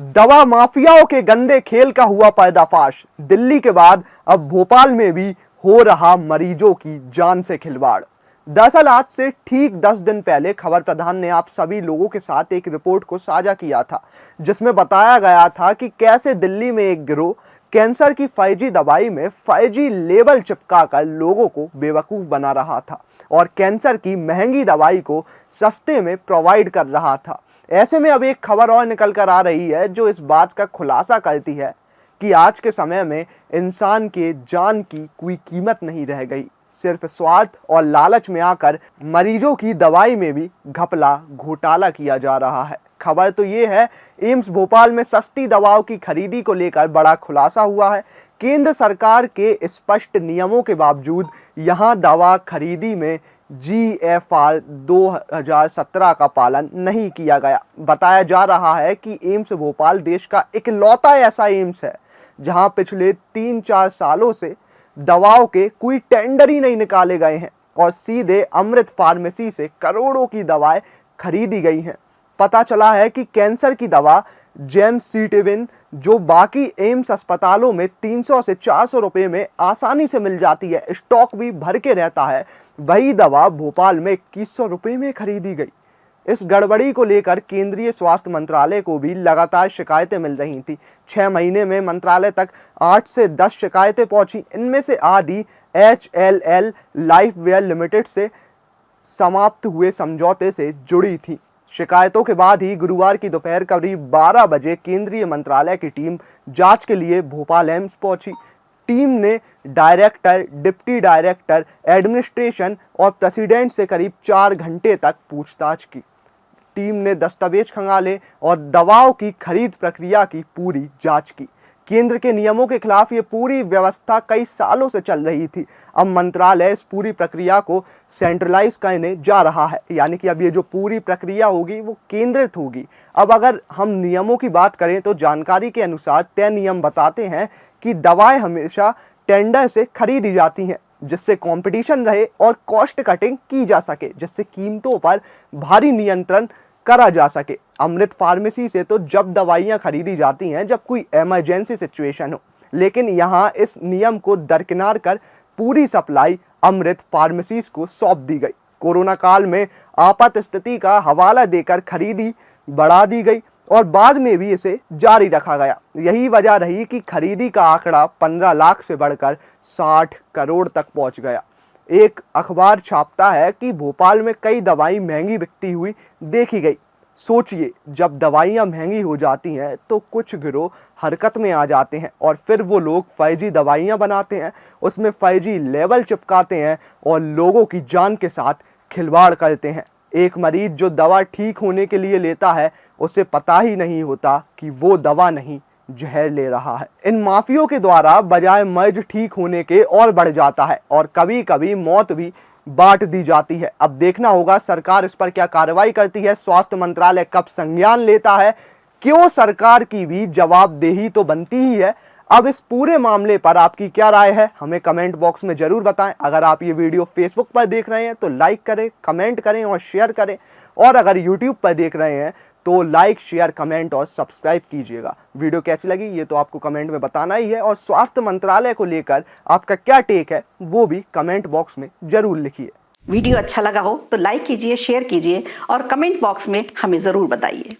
दवा माफियाओं के गंदे खेल का हुआ पर्दाफाश। दिल्ली के बाद अब भोपाल में भी हो रहा मरीजों की जान से खिलवाड़। दरअसल आज से ठीक 10 दिन पहले खबर प्रधान ने आप सभी लोगों के साथ एक रिपोर्ट को साझा किया था, जिसमें बताया गया था कि कैसे दिल्ली में एक गिरोह कैंसर की 5G दवाई में 5G लेबल चिपकाकर लोगों को बेवकूफ़ बना रहा था और कैंसर की महंगी दवाई को सस्ते में प्रोवाइड कर रहा था। ऐसे में अब एक खबर और निकल कर आ रही है जो इस बात का खुलासा करती है कि आज के समय में इंसान के जान की कोई कीमत नहीं रह गई। सिर्फ स्वार्थ और लालच में आकर मरीजों की दवाई में भी घपला घोटाला किया जा रहा है। खबर तो ये है, एम्स भोपाल में सस्ती दवाओं की खरीदी को लेकर बड़ा खुलासा हुआ है। केंद्र सरकार के स्पष्ट नियमों के बावजूद यहां दवा खरीदी में GFR 2017 का पालन नहीं किया गया। बताया जा रहा है कि एम्स भोपाल देश का इकलौता ऐसा एम्स है जहां पिछले 3-4 सालों से दवाओं के कोई टेंडर ही नहीं निकाले गए हैं और सीधे अमृत फार्मेसी से करोड़ों की दवाएं खरीदी गई हैं। पता चला है कि कैंसर की दवा जेमसिटिविन जो बाकी एम्स अस्पतालों में 300 से 400 रुपए में आसानी से मिल जाती है, स्टॉक भी भर के रहता है, वही दवा भोपाल में 2100 रुपए में खरीदी गई। इस गड़बड़ी को लेकर केंद्रीय स्वास्थ्य मंत्रालय को भी लगातार शिकायतें मिल रही थी। 6 महीने में मंत्रालय तक 8 से 10 शिकायतें पहुंची। इनमें से आधी HLL लाइफवेयर लिमिटेड से समाप्त हुए समझौते से जुड़ी थी। शिकायतों के बाद ही गुरुवार की दोपहर करीब 12 बजे केंद्रीय मंत्रालय की टीम जांच के लिए भोपाल एम्स पहुंची। टीम ने डायरेक्टर, डिप्टी डायरेक्टर, एडमिनिस्ट्रेशन और प्रेसिडेंट से करीब 4 घंटे तक पूछताछ की। टीम ने दस्तावेज खंगाले और दवाओं की खरीद प्रक्रिया की पूरी जांच की। केंद्र के नियमों के खिलाफ ये पूरी व्यवस्था कई सालों से चल रही थी। अब मंत्रालय इस पूरी प्रक्रिया को सेंट्रलाइज करने जा रहा है, यानी कि अब ये जो पूरी प्रक्रिया होगी वो केंद्रित होगी। अब अगर हम नियमों की बात करें तो जानकारी के अनुसार तय नियम बताते हैं कि दवाएं हमेशा टेंडर से खरीदी जाती हैं, जिससे कंपटीशन रहे और कॉस्ट कटिंग की जा सके, जिससे कीमतों पर भारी नियंत्रण करा जा सके। अमृत फार्मेसी से तो जब दवाइयां खरीदी जाती हैं जब कोई इमरजेंसी सिचुएशन हो, लेकिन यहां इस नियम को दरकिनार कर पूरी सप्लाई अमृत फार्मेसीज को सौंप दी गई। कोरोना काल में आपात स्थिति का हवाला देकर खरीदी बढ़ा दी गई और बाद में भी इसे जारी रखा गया। यही वजह रही कि खरीदी का आंकड़ा 15 लाख से बढ़कर 60 करोड़ तक पहुंच गया। एक अखबार छापता है कि भोपाल में कई दवाई महंगी बिकती हुई देखी गई। सोचिए, जब दवाइयां महंगी हो जाती हैं तो कुछ गिरोह हरकत में आ जाते हैं और फिर वो लोग 5G दवाइयां बनाते हैं, उसमें 5G लेवल चिपकाते हैं और लोगों की जान के साथ खिलवाड़ करते हैं। एक मरीज जो दवा ठीक होने के लिए लेता है, उसे पता ही नहीं होता कि वो दवा नहीं, जहर ले रहा है। इन माफियों के द्वारा बजाय मर्ज ठीक होने के और बढ़ जाता है और कभी कभी मौत भी बांट दी जाती है। अब देखना होगा सरकार इस पर क्या कार्रवाई करती है, स्वास्थ्य मंत्रालय कब संज्ञान लेता है। क्यों सरकार की भी जवाबदेही तो बनती ही है। अब इस पूरे मामले पर आपकी क्या राय है, हमें कमेंट बॉक्स में जरूर बताएं। अगर आप ये वीडियो फेसबुक पर देख रहे हैं तो लाइक करें, कमेंट करें और शेयर करें, और अगर यूट्यूब पर देख रहे हैं तो लाइक, शेयर, कमेंट और सब्सक्राइब कीजिएगा। वीडियो कैसी लगी ये तो आपको कमेंट में बताना ही है, और स्वास्थ्य मंत्रालय को लेकर आपका क्या टेक है वो भी कमेंट बॉक्स में जरूर लिखिए। वीडियो अच्छा लगा हो तो लाइक कीजिए, शेयर कीजिए और कमेंट बॉक्स में हमें ज़रूर बताइए।